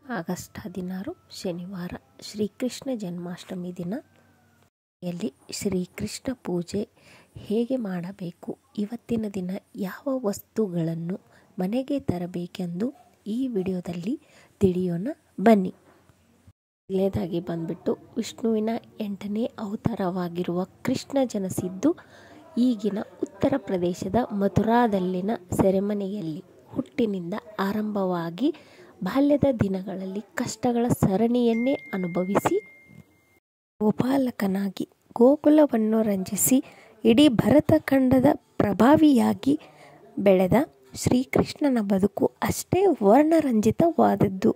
August 16 ಶನಿವಾರ ಶ್ರೀಕೃಷ್ಣ ಜನ್ಮಾಷ್ಟಮಿ ದಿನ. ಶ್ರೀಕೃಷ್ಣ ಪೂಜೆ ಹೇಗೆ ಮಾಡಬೇಕು, ಇವತ್ತಿನ ದಿನ ಯಾವ ವಸ್ತುಗಳನ್ನು ಮನೆಗೆ ತರಬೇಕೆಂದು ಈ ವಿಡಿಯೋದಲ್ಲಿ ತಿಳಿಯೋಣ ಬನ್ನಿ. ಮೊದಲನೇದಾಗಿ ಬಂದ್ಬಿಟ್ಟು ವಿಷ್ಣುವಿನ 8ನೇ ಅವತಾರವಾಗಿರುವ ಕೃಷ್ಣ ಜನಿಸಿದ್ದು ಈಗಿನ ಉತ್ತರ ಪ್ರದೇಶದ ಮಥುರಾದಲ್ಲಿನ ಸೆರೆಮನೆಯಲ್ಲಿ. ಹುಟ್ಟಿನಿಂದ ಆರಂಭವಾಗಿ ಬಾಲ್ಯದ ದಿನಗಳಲ್ಲಿ ಕಷ್ಟಗಳ ಸರಣಿಯನ್ನೇ ಅನುಭವಿಸಿ ಗೋಪಾಲಕನಾಗಿ ಗೋಕುಲವನ್ನು ರಂಜಿಸಿ ಇಡೀ ಭರತ ಖಂಡದ ಪ್ರಭಾವಿಯಾಗಿ ಬೆಳೆದ ಶ್ರೀಕೃಷ್ಣನ ಬದುಕು ಅಷ್ಟೇ ವರ್ಣರಂಜಿತವಾದದ್ದು.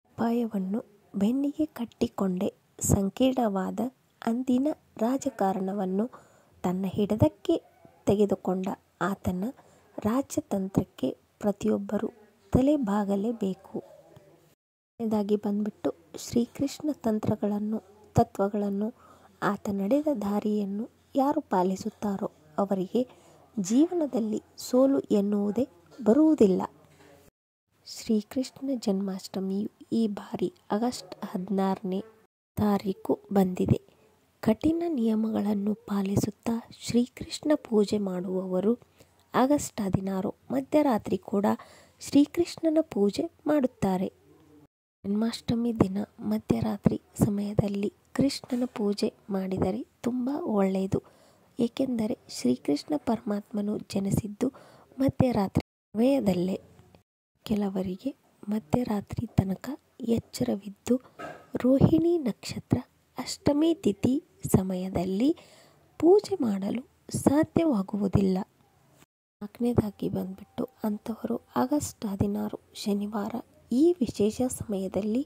ಅಪಾಯವನ್ನು ಬೆನ್ನಿಗೆ ಕಟ್ಟಿಕೊಂಡೇ ಸಂಕೀರ್ಣವಾದ ಅಂದಿನ ರಾಜಕಾರಣವನ್ನು ತನ್ನ ಹಿಡಿತಕ್ಕೆ ತೆಗೆದುಕೊಂಡ ಆತನ ರಾಜತಂತ್ರಕ್ಕೆ ಪ್ರತಿಯೊಬ್ಬರೂ ತಲೆಬಾಗಲೇಬೇಕು. ಇದಾಗಿ ಬಂದ್ಬಿಟ್ಟು ಶ್ರೀಕೃಷ್ಣ ತಂತ್ರಗಳನ್ನು, ತತ್ವಗಳನ್ನು, ಆತ ನಡೆದ ದಾರಿಯನ್ನು ಯಾರು ಪಾಲಿಸುತ್ತಾರೋ ಅವರಿಗೆ ಜೀವನದಲ್ಲಿ ಸೋಲು ಎನ್ನುವುದೇ ಬರುವುದಿಲ್ಲ. ಶ್ರೀಕೃಷ್ಣ ಜನ್ಮಾಷ್ಟಮಿಯು ಈ ಬಾರಿ ಆಗಸ್ಟ್ 16ನೇ ತಾರೀಕು ಬಂದಿದೆ. ಕಠಿಣ ನಿಯಮಗಳನ್ನು ಪಾಲಿಸುತ್ತಾ ಶ್ರೀಕೃಷ್ಣ ಪೂಜೆ ಮಾಡುವವರು ಆಗಸ್ಟ್ 16 ಮಧ್ಯರಾತ್ರಿ ಕೂಡ ಶ್ರೀಕೃಷ್ಣನ ಪೂಜೆ ಮಾಡುತ್ತಾರೆ. ಜನ್ಮಾಷ್ಟಮಿ ದಿನ ಮಧ್ಯರಾತ್ರಿ ಸಮಯದಲ್ಲಿ ಕೃಷ್ಣನ ಪೂಜೆ ಮಾಡಿದರೆ ತುಂಬ ಒಳ್ಳೆಯದು. ಏಕೆಂದರೆ ಶ್ರೀಕೃಷ್ಣ ಪರಮಾತ್ಮನು ಜನಿಸಿದ್ದು ಮಧ್ಯರಾತ್ರಿ ಸಮಯದಲ್ಲೇ. ಕೆಲವರಿಗೆ ಮಧ್ಯರಾತ್ರಿ ತನಕ ಎಚ್ಚರವಿದ್ದು ರೋಹಿಣಿ ನಕ್ಷತ್ರ ಅಷ್ಟಮಿ ತಿಥಿ ಸಮಯದಲ್ಲಿ ಪೂಜೆ ಮಾಡಲು ಸಾಧ್ಯವಾಗುವುದಿಲ್ಲ. 4ನೇದಾಗಿ ಬಂದ್ಬಿಟ್ಟು ಅಂಥವರು ಆಗಸ್ಟ್ 16 ಶನಿವಾರ ಈ ವಿಶೇಷ ಸಮಯದಲ್ಲಿ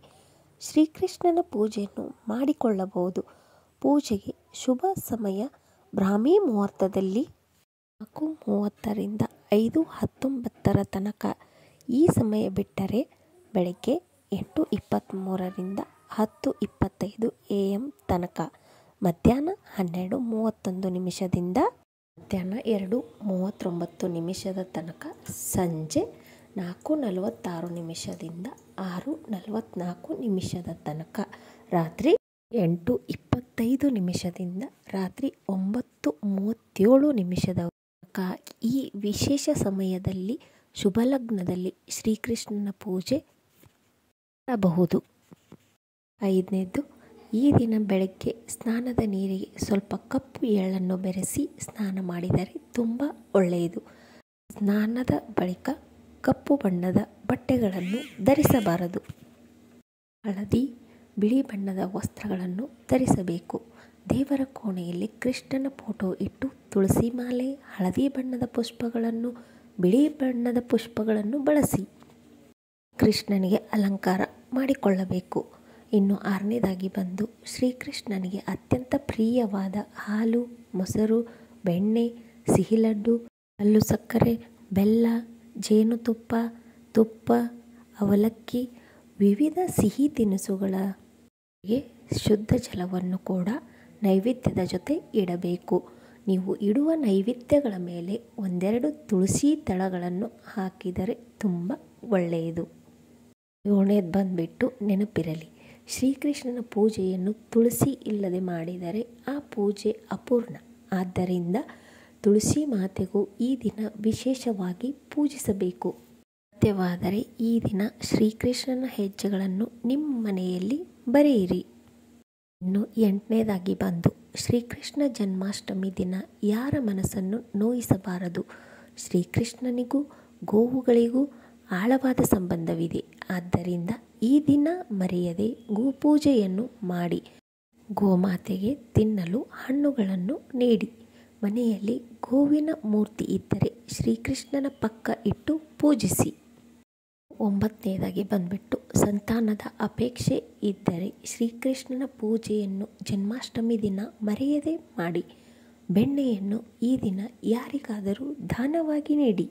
ಶ್ರೀಕೃಷ್ಣನ ಪೂಜೆಯನ್ನು ಮಾಡಿಕೊಳ್ಳಬಹುದು. ಪೂಜೆಗೆ ಶುಭ ಸಮಯ ಬ್ರಾಹ್ಮಿ ಮುಹೂರ್ತದಲ್ಲಿ 4:30 ರಿಂದ 5:19 ತನಕ. ಈ ಸಮಯ ಬಿಟ್ಟರೆ ಬೆಳಗ್ಗೆ 8:23 ರಿಂದ 10:25 AM ತನಕ, ಮಧ್ಯಾಹ್ನ 12:31 ನಿಮಿಷದಿಂದ ಮಧ್ಯಾಹ್ನ 2:39 ತನಕ, ಸಂಜೆ 4:46 ನಿಮಿಷದಿಂದ 6:44 ತನಕ, ರಾತ್ರಿ 8:25 ನಿಮಿಷದಿಂದ ರಾತ್ರಿ 9:37 ತನಕ. ಈ ವಿಶೇಷ ಸಮಯದಲ್ಲಿ ಶುಭಲಗ್ನದಲ್ಲಿ ಶ್ರೀಕೃಷ್ಣನ ಪೂಜೆ ಮಾಡಬಹುದು. 5ನೇದು, ಈ ದಿನ ಬೆಳಗ್ಗೆ ಸ್ನಾನದ ನೀರಿಗೆ ಸ್ವಲ್ಪ ಕಪ್ಪು ಎಳ್ಳನ್ನು ಬೆರೆಸಿ ಸ್ನಾನ ಮಾಡಿದರೆ ತುಂಬ ಒಳ್ಳೆಯದು. ಸ್ನಾನದ ಬಳಿಕ ಕಪ್ಪು ಬಣ್ಣದ ಬಟ್ಟೆಗಳನ್ನು ಧರಿಸಬಾರದು. ಹಳದಿ, ಬಿಳಿ ಬಣ್ಣದ ವಸ್ತ್ರಗಳನ್ನು ಧರಿಸಬೇಕು. ದೇವರ ಕೋಣೆಯಲ್ಲಿ ಕೃಷ್ಣನ ಫೋಟೋ ಇಟ್ಟು ತುಳಸಿ ಮಾಲೆ, ಹಳದಿ ಬಣ್ಣದ ಪುಷ್ಪಗಳನ್ನು, ಬಿಳಿ ಬಣ್ಣದ ಪುಷ್ಪಗಳನ್ನು ಬಳಸಿ ಕೃಷ್ಣನಿಗೆ ಅಲಂಕಾರ ಮಾಡಿಕೊಳ್ಳಬೇಕು. ಇನ್ನು 6ನೇದಾಗಿ ಬಂದು ಶ್ರೀಕೃಷ್ಣನಿಗೆ ಅತ್ಯಂತ ಪ್ರಿಯವಾದ ಹಾಲು, ಮೊಸರು, ಬೆಣ್ಣೆ, ಸಿಹಿ ಲಡ್ಡು, ಕಲ್ಲು ಸಕ್ಕರೆ, ಬೆಲ್ಲ, ಜೇನುತುಪ್ಪ, ತುಪ್ಪ, ಅವಲಕ್ಕಿ, ವಿವಿಧ ಸಿಹಿ ತಿನಿಸುಗಳಿಗೆ ಶುದ್ಧ ಜಲವನ್ನು ಕೂಡ ನೈವೇದ್ಯದ ಜೊತೆ ಇಡಬೇಕು. ನೀವು ಇಡುವ ನೈವೇದ್ಯಗಳ ಮೇಲೆ ಒಂದೆರಡು ತುಳಸಿ ದಳಗಳನ್ನು ಹಾಕಿದರೆ ತುಂಬ ಒಳ್ಳೆಯದು. 7ನೇದು ಬಂದ್ಬಿಟ್ಟು ನೆನಪಿರಲಿ, ಶ್ರೀಕೃಷ್ಣನ ಪೂಜೆಯನ್ನು ತುಳಸಿ ಇಲ್ಲದೆ ಮಾಡಿದರೆ ಆ ಪೂಜೆ ಅಪೂರ್ಣ. ಆದ್ದರಿಂದ ತುಳಸಿ ಮಾತೆಗೂ ಈ ದಿನ ವಿಶೇಷವಾಗಿ ಪೂಜಿಸಬೇಕು. ಸಾಧ್ಯವಾದರೆ ಈ ದಿನ ಶ್ರೀಕೃಷ್ಣನ ಹೆಜ್ಜೆಗಳನ್ನು ನಿಮ್ಮ ಮನೆಯಲ್ಲಿ ಬರೆಯಿರಿ. ಇನ್ನು 8ನೇದಾಗಿ ಬಂದು ಶ್ರೀಕೃಷ್ಣ ಜನ್ಮಾಷ್ಟಮಿ ದಿನ ಯಾರ ಮನಸ್ಸನ್ನು ನೋಯಿಸಬಾರದು. ಶ್ರೀಕೃಷ್ಣನಿಗೂ ಗೋವುಗಳಿಗೂ ಆಳವಾದ ಸಂಬಂಧವಿದೆ. ಆದ್ದರಿಂದ ಈ ದಿನ ಮರೆಯದೆ ಗೋಪೂಜೆಯನ್ನು ಮಾಡಿ ಗೋಮಾತೆಗೆ ತಿನ್ನಲು ಹಣ್ಣುಗಳನ್ನು ನೀಡಿ. ಮನೆಯಲ್ಲಿ ಗೋವಿನ ಮೂರ್ತಿ ಇದ್ದರೆ ಶ್ರೀಕೃಷ್ಣನ ಪಕ್ಕ ಇಟ್ಟು ಪೂಜಿಸಿ. 9ನೇದಾಗಿ ಬಂದ್ಬಿಟ್ಟು ಸಂತಾನದ ಅಪೇಕ್ಷೆ ಇದ್ದರೆ ಶ್ರೀಕೃಷ್ಣನ ಪೂಜೆಯನ್ನು ಜನ್ಮಾಷ್ಟಮಿ ದಿನ ಮರೆಯದೆ ಮಾಡಿ. ಬೆಣ್ಣೆಯನ್ನು ಈ ದಿನ ಯಾರಿಗಾದರೂ ದಾನವಾಗಿ ನೀಡಿ.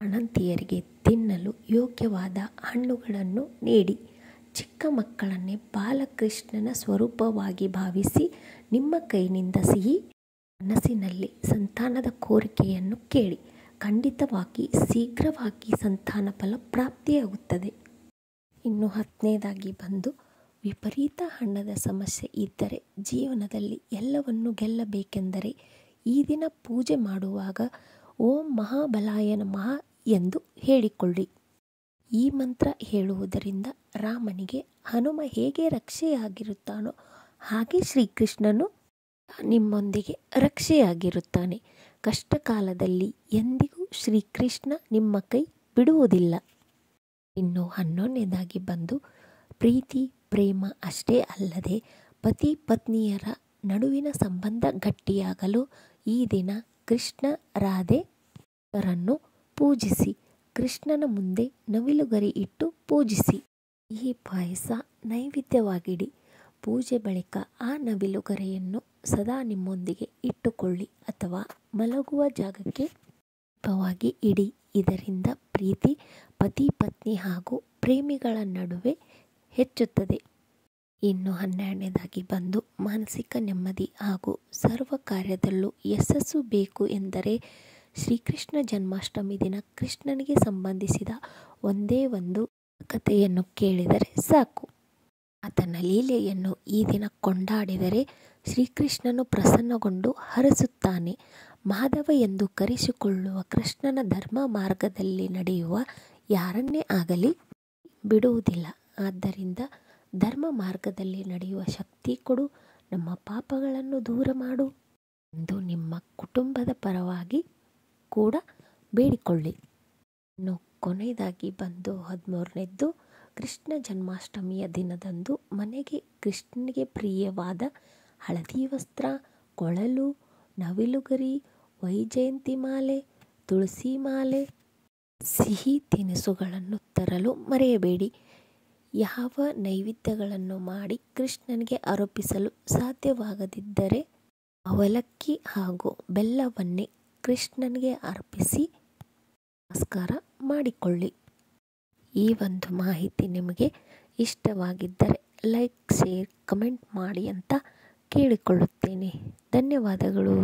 ಅಣಂತಿಯರಿಗೆ ತಿನ್ನಲು ಯೋಗ್ಯವಾದ ಹಣ್ಣುಗಳನ್ನು ನೀಡಿ. ಚಿಕ್ಕ ಮಕ್ಕಳನ್ನೇ ಬಾಲಕೃಷ್ಣನ ಸ್ವರೂಪವಾಗಿ ಭಾವಿಸಿ ನಿಮ್ಮ ಕೈನಿಂದ ಸಿಹಿ ಮನಸ್ಸಿನಲ್ಲಿ ಸಂತಾನದ ಕೋರಿಕೆಯನ್ನು ಕೇಳಿ. ಖಂಡಿತವಾಗಿ ಶೀಘ್ರವಾಗಿ ಸಂತಾನ ಫಲ ಪ್ರಾಪ್ತಿಯಾಗುತ್ತದೆ. ಇನ್ನು 10ನೇದಾಗಿ ಬಂದು ವಿಪರೀತ ಹಣದ ಸಮಸ್ಯೆ ಇದ್ದರೆ ಜೀವನದಲ್ಲಿ ಎಲ್ಲವನ್ನು ಗೆಲ್ಲಬೇಕೆಂದರೆ ಈ ದಿನ ಪೂಜೆ ಮಾಡುವಾಗ ಓಂ ಮಹಾಬಲಾಯ ನಮಃ ಎಂದು ಹೇಳಿಕೊಳ್ಳಿ. ಈ ಮಂತ್ರ ಹೇಳುವುದರಿಂದ ರಾಮನಿಗೆ ಹನುಮ ಹೇಗೆ ರಕ್ಷೆಯಾಗಿರುತ್ತಾನೋ ಹಾಗೆ ಶ್ರೀಕೃಷ್ಣನು ನಿಮ್ಮೊಂದಿಗೆ ರಕ್ಷೆಯಾಗಿರುತ್ತಾನೆ. ಕಷ್ಟ ಕಾಲದಲ್ಲಿ ಎಂದಿಗೂ ಶ್ರೀಕೃಷ್ಣ ನಿಮ್ಮ ಕೈ ಬಿಡುವುದಿಲ್ಲ. ಇನ್ನು 11ನೇದಾಗಿ ಬಂದು ಪ್ರೀತಿ ಪ್ರೇಮ ಅಷ್ಟೇ ಅಲ್ಲದೆ ಪತಿ ಪತ್ನಿಯರ ನಡುವಿನ ಸಂಬಂಧ ಗಟ್ಟಿಯಾಗಲು ಈ ದಿನ ಕೃಷ್ಣ ರಾಧೆಯರನ್ನು ಪೂಜಿಸಿ. ಕೃಷ್ಣನ ಮುಂದೆ ನವಿಲುಗರಿ ಇಟ್ಟು ಪೂಜಿಸಿ. ಈ ಪಾಯಸ ನೈವೇದ್ಯವಾಗಿಡಿ. ಪೂಜೆ ಬಳಿಕ ಆ ನವಿಲುಗರೆಯನ್ನು ಸದಾ ನಿಮ್ಮೊಂದಿಗೆ ಇಟ್ಟುಕೊಳ್ಳಿ ಅಥವಾ ಮಲಗುವ ಜಾಗಕ್ಕೆ ದೀಪವಾಗಿ ಇಡಿ. ಇದರಿಂದ ಪ್ರೀತಿ ಪತಿ ಪತ್ನಿ ಹಾಗೂ ಪ್ರೇಮಿಗಳ ನಡುವೆ ಹೆಚ್ಚುತ್ತದೆ. ಇನ್ನು 12ನೇದಾಗಿ ಬಂದು ಮಾನಸಿಕ ನೆಮ್ಮದಿ ಹಾಗೂ ಸರ್ವ ಕಾರ್ಯದಲ್ಲೂ ಯಶಸ್ಸು ಬೇಕು ಎಂದರೆ ಶ್ರೀಕೃಷ್ಣ ಜನ್ಮಾಷ್ಟಮಿ ದಿನ ಕೃಷ್ಣನಿಗೆ ಸಂಬಂಧಿಸಿದ ಒಂದೇ ಒಂದು ಕಥೆಯನ್ನು ಕೇಳಿದರೆ ಸಾಕು. ಆತನ ಲೀಲೆಯನ್ನು ಈ ದಿನ ಕೊಂಡಾಡಿದರೆ ಶ್ರೀಕೃಷ್ಣನು ಪ್ರಸನ್ನಗೊಂಡು ಹರಸುತ್ತಾನೆ. ಮಾಧವ ಎಂದು ಕರೆಸಿಕೊಳ್ಳುವ ಕೃಷ್ಣನ ಧರ್ಮ ಮಾರ್ಗದಲ್ಲಿ ನಡೆಯುವ ಯಾರನ್ನೇ ಆಗಲಿ ಬಿಡುವುದಿಲ್ಲ. ಆದ್ದರಿಂದ ಧರ್ಮ ಮಾರ್ಗದಲ್ಲಿ ನಡೆಯುವ ಶಕ್ತಿ ಕೊಡು, ನಮ್ಮ ಪಾಪಗಳನ್ನು ದೂರ ಮಾಡು ಎಂದು ನಿಮ್ಮ ಕುಟುಂಬದ ಪರವಾಗಿ ಕೂಡ ಬೇಡಿಕೊಳ್ಳಿ. ಇನ್ನು ಕೊನೆಯದಾಗಿ ಬಂದು 13ನೇದ್ದು ಕೃಷ್ಣ ಜನ್ಮಾಷ್ಟಮಿಯ ದಿನದಂದು ಮನೆಗೆ ಕೃಷ್ಣನಿಗೆ ಪ್ರಿಯವಾದ ಹಳದಿ ವಸ್ತ್ರ, ಕೊಳಲು, ನವಿಲುಗರಿ, ವೈಜಯಂತಿ ಮಾಲೆ, ತುಳಸಿ ಮಾಲೆ, ಸಿಹಿ ತಿನಿಸುಗಳನ್ನು ತರಲು ಮರೆಯಬೇಡಿ. ಯಾವ ನೈವೇದ್ಯಗಳನ್ನು ಮಾಡಿ ಕೃಷ್ಣನಿಗೆ ಅರ್ಪಿಸಲು ಸಾಧ್ಯವಾಗದಿದ್ದರೆ ಅವಲಕ್ಕಿ ಹಾಗೂ ಬೆಲ್ಲವನ್ನೇ ಕೃಷ್ಣನಿಗೆ ಅರ್ಪಿಸಿ ನಮಸ್ಕಾರ ಮಾಡಿಕೊಳ್ಳಿ. ಈ ಒಂದು ಮಾಹಿತಿ ನಿಮಗೆ ಇಷ್ಟವಾಗಿದ್ದರೆ ಲೈಕ್, ಶೇರ್, ಕಮೆಂಟ್ ಮಾಡಿ ಅಂತ ಕೇಳಿಕೊಳ್ಳುತ್ತೇನೆ. ಧನ್ಯವಾದಗಳು.